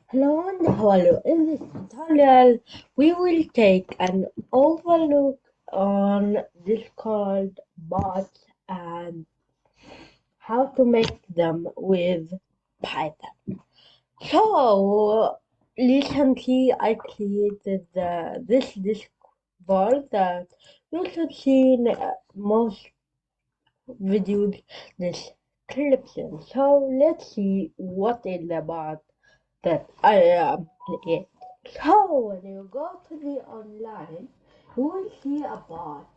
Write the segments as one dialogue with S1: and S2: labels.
S1: Hello and hello. In this tutorial, we will take an overlook on Discord bots and how to make them with Python. So, recently I created this Discord that you should see in most videos description. So, let's see what is the bot that I am playing. So when you go to the online, you will see a bot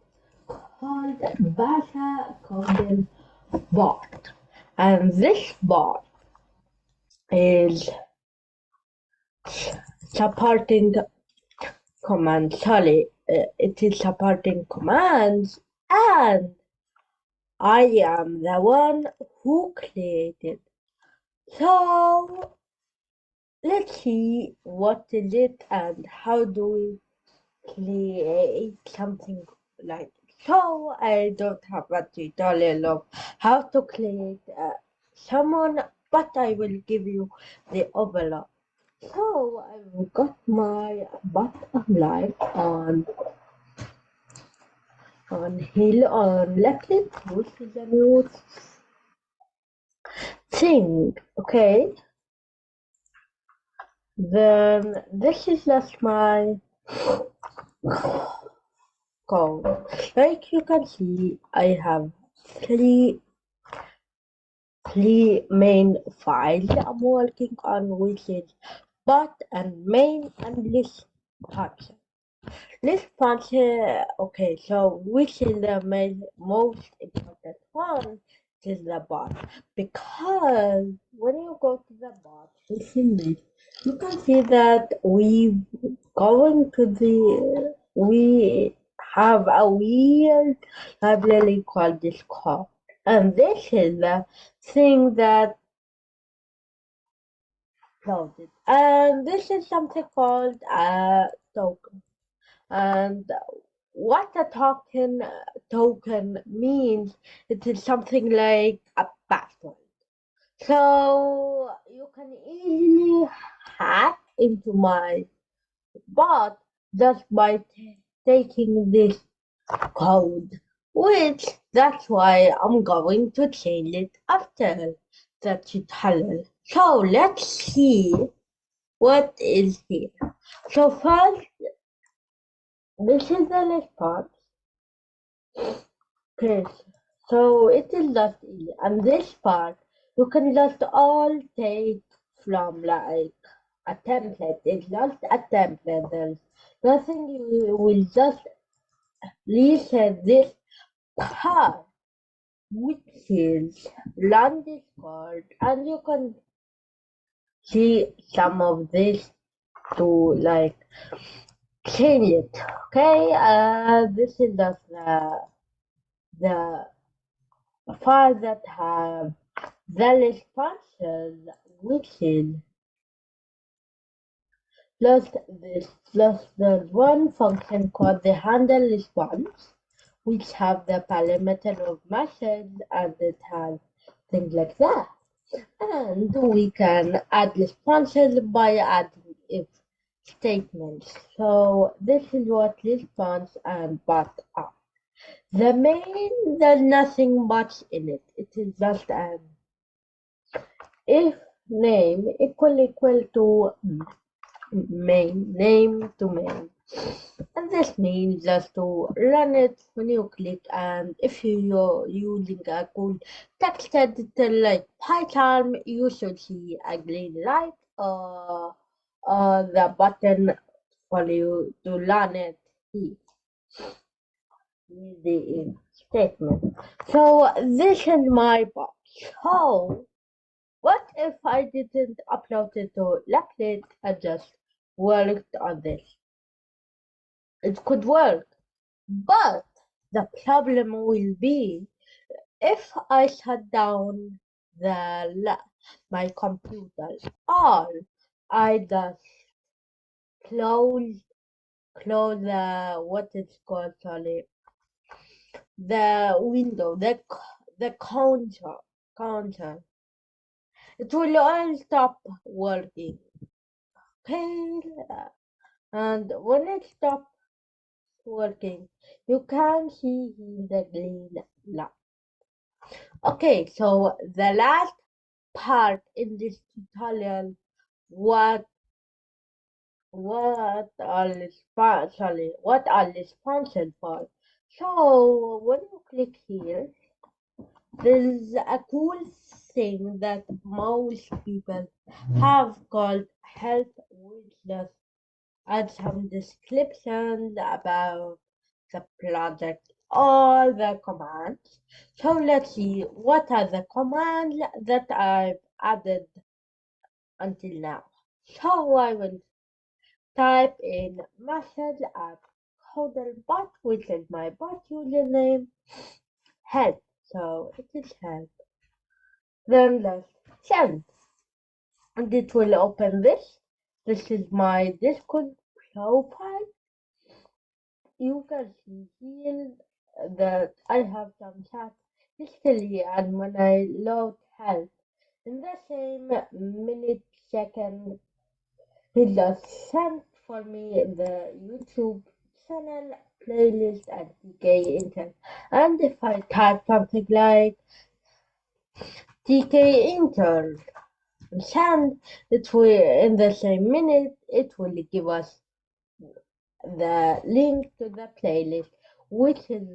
S1: called Basha Coding Bot. And this bot is supporting commands. Sorry, it is supporting commands, and I am the one who created. So let's see what is it and how do we create something like so. I don't have a tutorial of how to create someone, but I will give you the overall. So I've got my bottom line on hill on left it, which is a new thing. Okay, then this is just my code. Like you can see, I have three main files I'm working on, which is bot and main and list function. List function, okay, so which is the most important one is the bot. Because when you go to the bot, you can see that we have a weird library called Discord. And this is the thing that loaded. And this is something called a token. And what a token means, it is something like a password. So you can easily hack into my bot just by taking this code, which that's why I'm going to change it after the tutorial. So let's see what is here. So first, this is the response. Okay, so it is just easy. And this part, you can just all take from like a template. It's just a template. There's nothing, you will just reset this part, which is run Discord, and you can see some of this to like change it. Okay, this is just the files that have the responses, which is plus there's one function called the handle response, which have the parameter of message, and it has things like that. And we can add responses by adding if statements. So this is what response and bot are. The main, there's nothing much in it. It is just an if name equal to main, name to main. And this means just to run it when you click, and if you're using a cool text editor like Python, you should see a green light or the button for you to run it here with the statement. So this is my box. So what if I didn't upload it to Leftlet and just worked on this? It could work, but the problem will be if I shut down my computer or I just close the what it's called, sorry, the window, the counter. it will all stop working. Okay, and when it stops working, you can see the green light. Okay, so the last part in this tutorial, what what are these functions for? So when you click here, there's a cool thing that most people have called help, which just adds some descriptions about the project, all the commands. So let's see what are the commands that I've added until now. So I will type in message at coderbot, which is my bot username, help. So it is help. Then let's send. And it will open this. This is my Discord profile. You can see here that I have some chat history, and when I load help, in the same minute second, he just sent for me the YouTube channel playlist and TK Intel. And if I type something like TK Intel send, it will in the same minute it will give us the link to the playlist, which is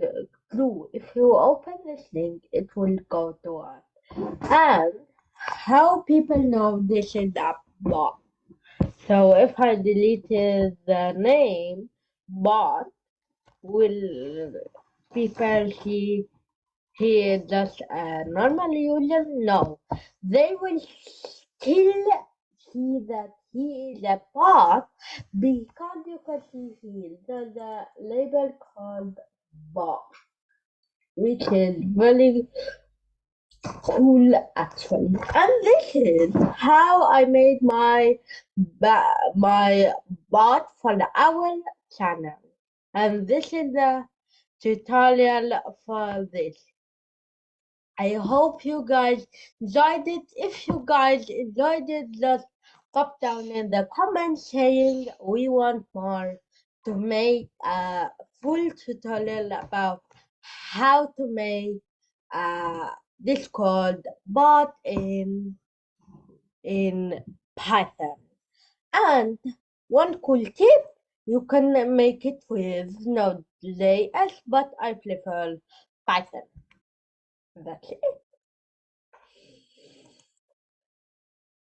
S1: true. If you open this link, it will go to us. And how people know this is a bot? So if I deleted the name bot, will people see he is just a normal user? No. They will still see that he is a bot because you can see here there's a label called bot, which is very cool actually. And this is how I made my bot for our channel. And this is the tutorial for this. I hope you guys enjoyed it. If you guys enjoyed it, just pop down in the comments saying we want more to make a full tutorial about how to make a Discord bot in Python. And one cool tip, you can make it with Node.js, but I prefer Python. That's it.